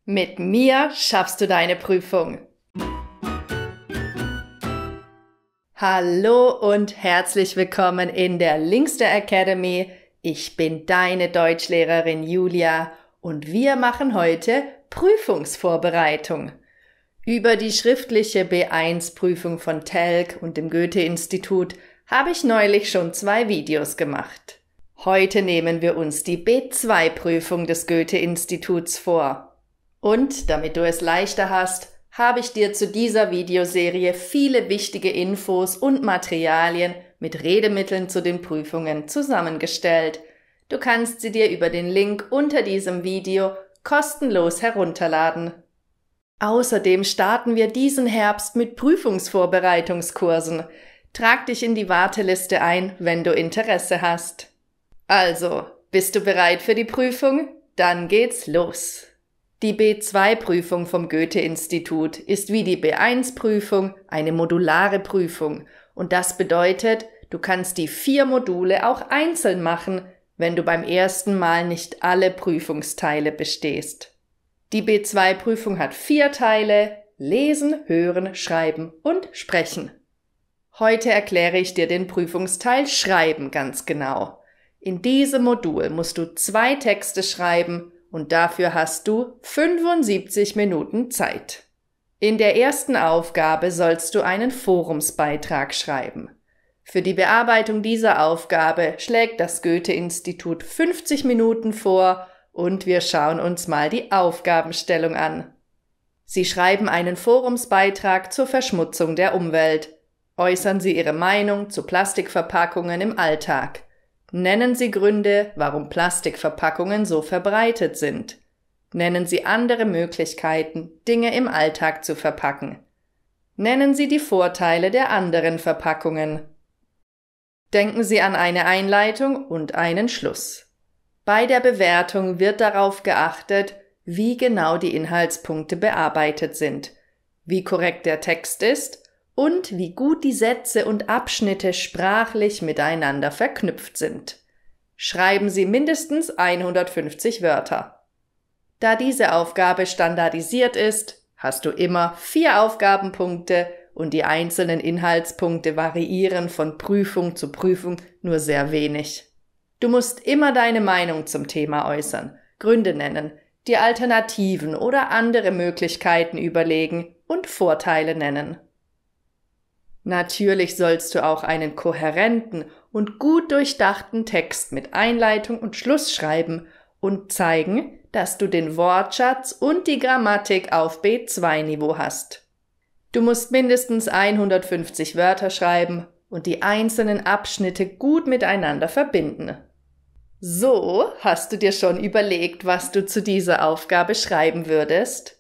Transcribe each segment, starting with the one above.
Mit mir schaffst du deine Prüfung. Hallo und herzlich willkommen in der Linkster Academy. Ich bin deine Deutschlehrerin Julia und wir machen heute Prüfungsvorbereitung. Über die schriftliche B1-Prüfung von TELC und dem Goethe-Institut habe ich neulich schon 2 Videos gemacht. Heute nehmen wir uns die B2-Prüfung des Goethe-Instituts vor. Und damit du es leichter hast, habe ich dir zu dieser Videoserie viele wichtige Infos und Materialien mit Redemitteln zu den Prüfungen zusammengestellt. Du kannst sie dir über den Link unter diesem Video kostenlos herunterladen. Außerdem starten wir diesen Herbst mit Prüfungsvorbereitungskursen. Trag dich in die Warteliste ein, wenn du Interesse hast. Also, bist du bereit für die Prüfung? Dann geht's los! Die B2-Prüfung vom Goethe-Institut ist wie die B1-Prüfung eine modulare Prüfung und das bedeutet, du kannst die 4 Module auch einzeln machen, wenn du beim ersten Mal nicht alle Prüfungsteile bestehst. Die B2-Prüfung hat 4 Teile: Lesen, Hören, Schreiben und Sprechen. Heute erkläre ich dir den Prüfungsteil Schreiben ganz genau. In diesem Modul musst du 2 Texte schreiben und dafür hast du 75 Minuten Zeit. In der ersten Aufgabe sollst du einen Forumsbeitrag schreiben. Für die Bearbeitung dieser Aufgabe schlägt das Goethe-Institut 50 Minuten vor und wir schauen uns mal die Aufgabenstellung an. Sie schreiben einen Forumsbeitrag zur Verschmutzung der Umwelt. Äußern Sie Ihre Meinung zu Plastikverpackungen im Alltag. Nennen Sie Gründe, warum Plastikverpackungen so verbreitet sind. Nennen Sie andere Möglichkeiten, Dinge im Alltag zu verpacken. Nennen Sie die Vorteile der anderen Verpackungen. Denken Sie an eine Einleitung und einen Schluss. Bei der Bewertung wird darauf geachtet, wie genau die Inhaltspunkte bearbeitet sind, wie korrekt der Text ist und wie gut die Sätze und Abschnitte sprachlich miteinander verknüpft sind. Schreiben Sie mindestens 150 Wörter. Da diese Aufgabe standardisiert ist, hast du immer 4 Aufgabenpunkte und die einzelnen Inhaltspunkte variieren von Prüfung zu Prüfung nur sehr wenig. Du musst immer deine Meinung zum Thema äußern, Gründe nennen, dir Alternativen oder andere Möglichkeiten überlegen und Vorteile nennen. Natürlich sollst du auch einen kohärenten und gut durchdachten Text mit Einleitung und Schluss schreiben und zeigen, dass du den Wortschatz und die Grammatik auf B2-Niveau hast. Du musst mindestens 150 Wörter schreiben und die einzelnen Abschnitte gut miteinander verbinden. So, hast du dir schon überlegt, was du zu dieser Aufgabe schreiben würdest?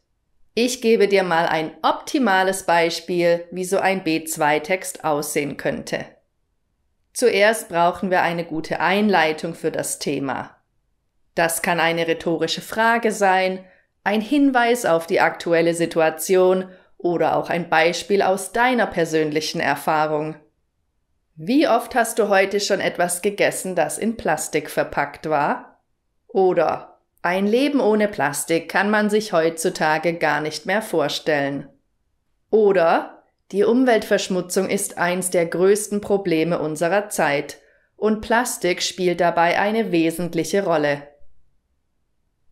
Ich gebe dir mal ein optimales Beispiel, wie so ein B2-Text aussehen könnte. Zuerst brauchen wir eine gute Einleitung für das Thema. Das kann eine rhetorische Frage sein, ein Hinweis auf die aktuelle Situation oder auch ein Beispiel aus deiner persönlichen Erfahrung. Wie oft hast du heute schon etwas gegessen, das in Plastik verpackt war? Oder ein Leben ohne Plastik kann man sich heutzutage gar nicht mehr vorstellen. Oder die Umweltverschmutzung ist eins der größten Probleme unserer Zeit und Plastik spielt dabei eine wesentliche Rolle.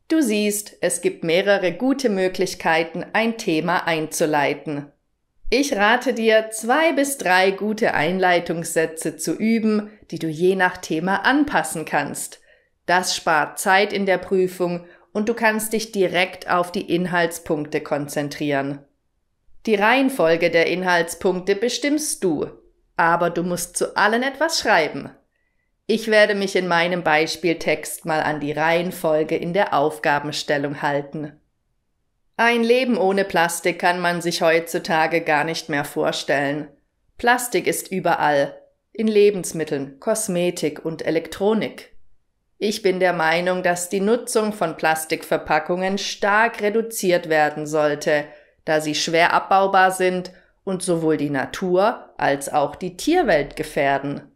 Du siehst, es gibt mehrere gute Möglichkeiten, ein Thema einzuleiten. Ich rate dir, 2 bis 3 gute Einleitungssätze zu üben, die du je nach Thema anpassen kannst. Das spart Zeit in der Prüfung und du kannst dich direkt auf die Inhaltspunkte konzentrieren. Die Reihenfolge der Inhaltspunkte bestimmst du, aber du musst zu allen etwas schreiben. Ich werde mich in meinem Beispieltext mal an die Reihenfolge in der Aufgabenstellung halten. Ein Leben ohne Plastik kann man sich heutzutage gar nicht mehr vorstellen. Plastik ist überall, in Lebensmitteln, Kosmetik und Elektronik. Ich bin der Meinung, dass die Nutzung von Plastikverpackungen stark reduziert werden sollte, da sie schwer abbaubar sind und sowohl die Natur als auch die Tierwelt gefährden.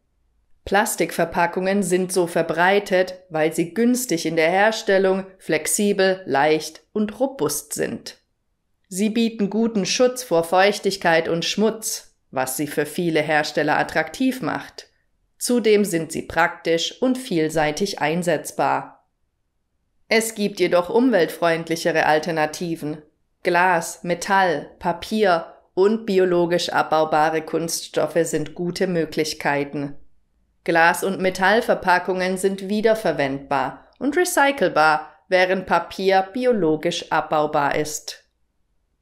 Plastikverpackungen sind so verbreitet, weil sie günstig in der Herstellung, flexibel, leicht und robust sind. Sie bieten guten Schutz vor Feuchtigkeit und Schmutz, was sie für viele Hersteller attraktiv macht. Zudem sind sie praktisch und vielseitig einsetzbar. Es gibt jedoch umweltfreundlichere Alternativen. Glas, Metall, Papier und biologisch abbaubare Kunststoffe sind gute Möglichkeiten. Glas- und Metallverpackungen sind wiederverwendbar und recycelbar, während Papier biologisch abbaubar ist.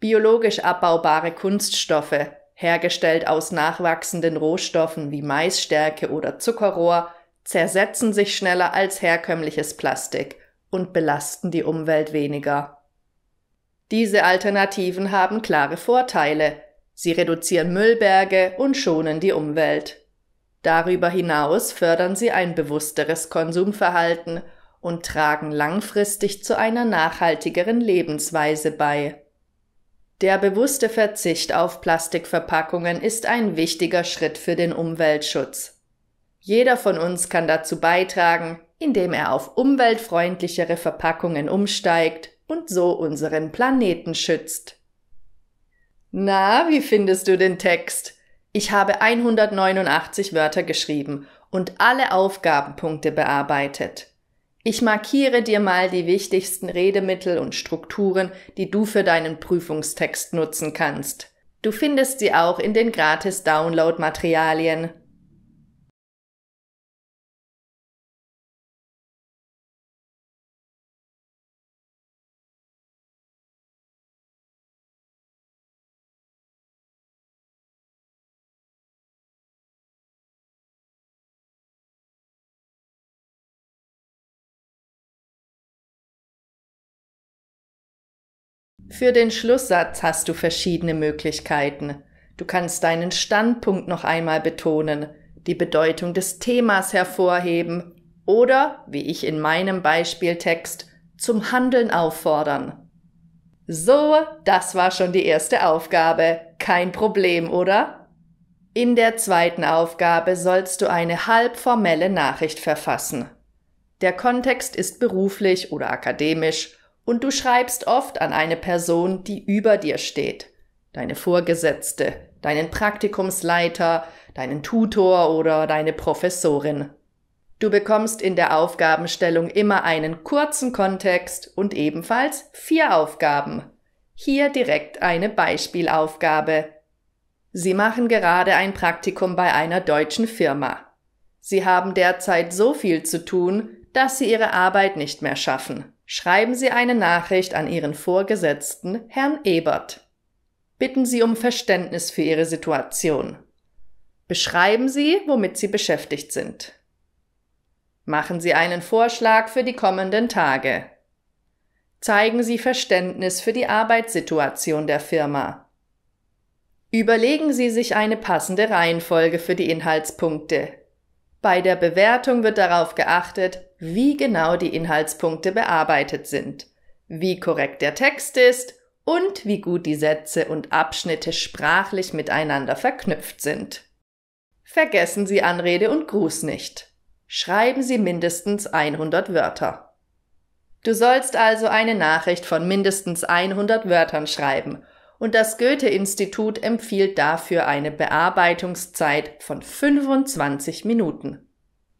Biologisch abbaubare Kunststoffe, hergestellt aus nachwachsenden Rohstoffen wie Maisstärke oder Zuckerrohr, zersetzen sich schneller als herkömmliches Plastik und belasten die Umwelt weniger. Diese Alternativen haben klare Vorteile. Sie reduzieren Müllberge und schonen die Umwelt. Darüber hinaus fördern sie ein bewussteres Konsumverhalten und tragen langfristig zu einer nachhaltigeren Lebensweise bei. Der bewusste Verzicht auf Plastikverpackungen ist ein wichtiger Schritt für den Umweltschutz. Jeder von uns kann dazu beitragen, indem er auf umweltfreundlichere Verpackungen umsteigt und so unseren Planeten schützt. Na, wie findest du den Text? Ich habe 189 Wörter geschrieben und alle Aufgabenpunkte bearbeitet. Ich markiere dir mal die wichtigsten Redemittel und Strukturen, die du für deinen Prüfungstext nutzen kannst. Du findest sie auch in den gratis Download-Materialien. Für den Schlusssatz hast du verschiedene Möglichkeiten. Du kannst deinen Standpunkt noch einmal betonen, die Bedeutung des Themas hervorheben oder, wie ich in meinem Beispieltext, zum Handeln auffordern. So, das war schon die erste Aufgabe. Kein Problem, oder? In der zweiten Aufgabe sollst du eine halbformelle Nachricht verfassen. Der Kontext ist beruflich oder akademisch und du schreibst oft an eine Person, die über dir steht. Deine Vorgesetzte, deinen Praktikumsleiter, deinen Tutor oder deine Professorin. Du bekommst in der Aufgabenstellung immer einen kurzen Kontext und ebenfalls 4 Aufgaben. Hier direkt eine Beispielaufgabe. Sie machen gerade ein Praktikum bei einer deutschen Firma. Sie haben derzeit so viel zu tun, dass Sie Ihre Arbeit nicht mehr schaffen. Schreiben Sie eine Nachricht an Ihren Vorgesetzten, Herrn Ebert. Bitten Sie um Verständnis für Ihre Situation. Beschreiben Sie, womit Sie beschäftigt sind. Machen Sie einen Vorschlag für die kommenden Tage. Zeigen Sie Verständnis für die Arbeitssituation der Firma. Überlegen Sie sich eine passende Reihenfolge für die Inhaltspunkte. Bei der Bewertung wird darauf geachtet, wie genau die Inhaltspunkte bearbeitet sind, wie korrekt der Text ist und wie gut die Sätze und Abschnitte sprachlich miteinander verknüpft sind. Vergessen Sie Anrede und Gruß nicht. Schreiben Sie mindestens 100 Wörter. Du sollst also eine Nachricht von mindestens 100 Wörtern schreiben und das Goethe-Institut empfiehlt dafür eine Bearbeitungszeit von 25 Minuten.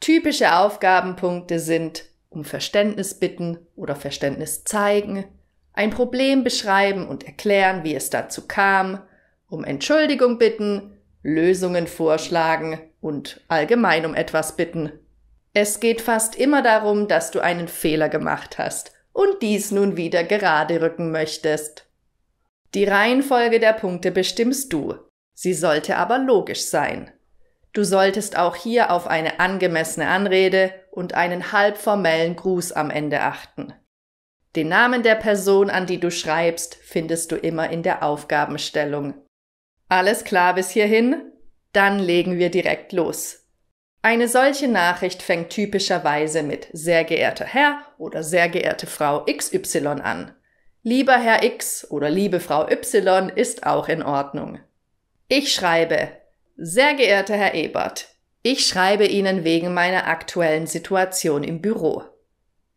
Typische Aufgabenpunkte sind um Verständnis bitten oder Verständnis zeigen, ein Problem beschreiben und erklären, wie es dazu kam, um Entschuldigung bitten, Lösungen vorschlagen und allgemein um etwas bitten. Es geht fast immer darum, dass du einen Fehler gemacht hast und dies nun wieder gerade rücken möchtest. Die Reihenfolge der Punkte bestimmst du. Sie sollte aber logisch sein. Du solltest auch hier auf eine angemessene Anrede und einen halbformellen Gruß am Ende achten. Den Namen der Person, an die du schreibst, findest du immer in der Aufgabenstellung. Alles klar bis hierhin? Dann legen wir direkt los. Eine solche Nachricht fängt typischerweise mit sehr geehrter Herr oder sehr geehrte Frau XY an. Lieber Herr X oder liebe Frau Y ist auch in Ordnung. Ich schreibe: Sehr geehrter Herr Ebert, Ich schreibe Ihnen wegen meiner aktuellen Situation im Büro.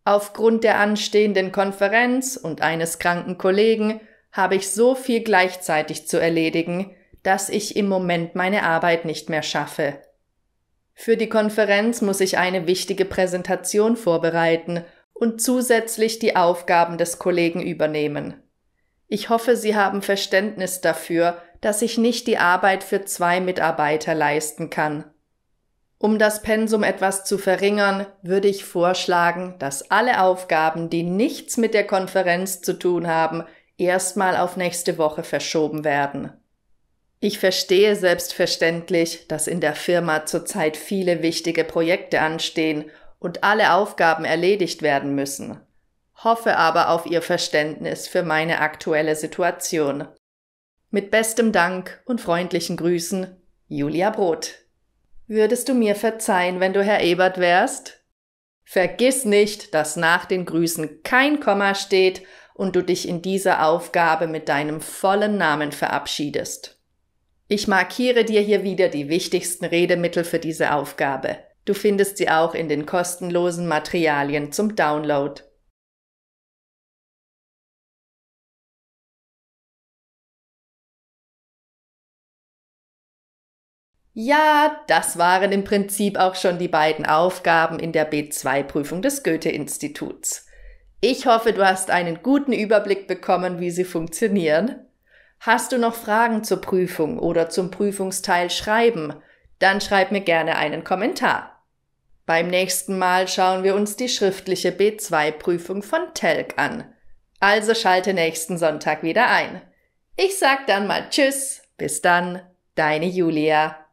Aufgrund der anstehenden Konferenz und eines kranken Kollegen habe ich so viel gleichzeitig zu erledigen, dass ich im Moment meine Arbeit nicht mehr schaffe. Für die Konferenz muss ich eine wichtige Präsentation vorbereiten und zusätzlich die Aufgaben des Kollegen übernehmen. Ich hoffe, Sie haben Verständnis dafür, dass ich nicht die Arbeit für 2 Mitarbeiter leisten kann. Um das Pensum etwas zu verringern, würde ich vorschlagen, dass alle Aufgaben, die nichts mit der Konferenz zu tun haben, erstmal auf nächste Woche verschoben werden. Ich verstehe selbstverständlich, dass in der Firma zurzeit viele wichtige Projekte anstehen und alle Aufgaben erledigt werden müssen, hoffe aber auf Ihr Verständnis für meine aktuelle Situation. Mit bestem Dank und freundlichen Grüßen, Julia Brot. Würdest du mir verzeihen, wenn du Herr Ebert wärst? Vergiss nicht, dass nach den Grüßen kein Komma steht und du dich in dieser Aufgabe mit deinem vollen Namen verabschiedest. Ich markiere dir hier wieder die wichtigsten Redemittel für diese Aufgabe. Du findest sie auch in den kostenlosen Materialien zum Download. Ja, das waren im Prinzip auch schon die beiden Aufgaben in der B2-Prüfung des Goethe-Instituts. Ich hoffe, du hast einen guten Überblick bekommen, wie sie funktionieren. Hast du noch Fragen zur Prüfung oder zum Prüfungsteil Schreiben? Dann schreib mir gerne einen Kommentar. Beim nächsten Mal schauen wir uns die schriftliche B2-Prüfung von Telg an. Also schalte nächsten Sonntag wieder ein. Ich sag dann mal Tschüss, bis dann, deine Julia.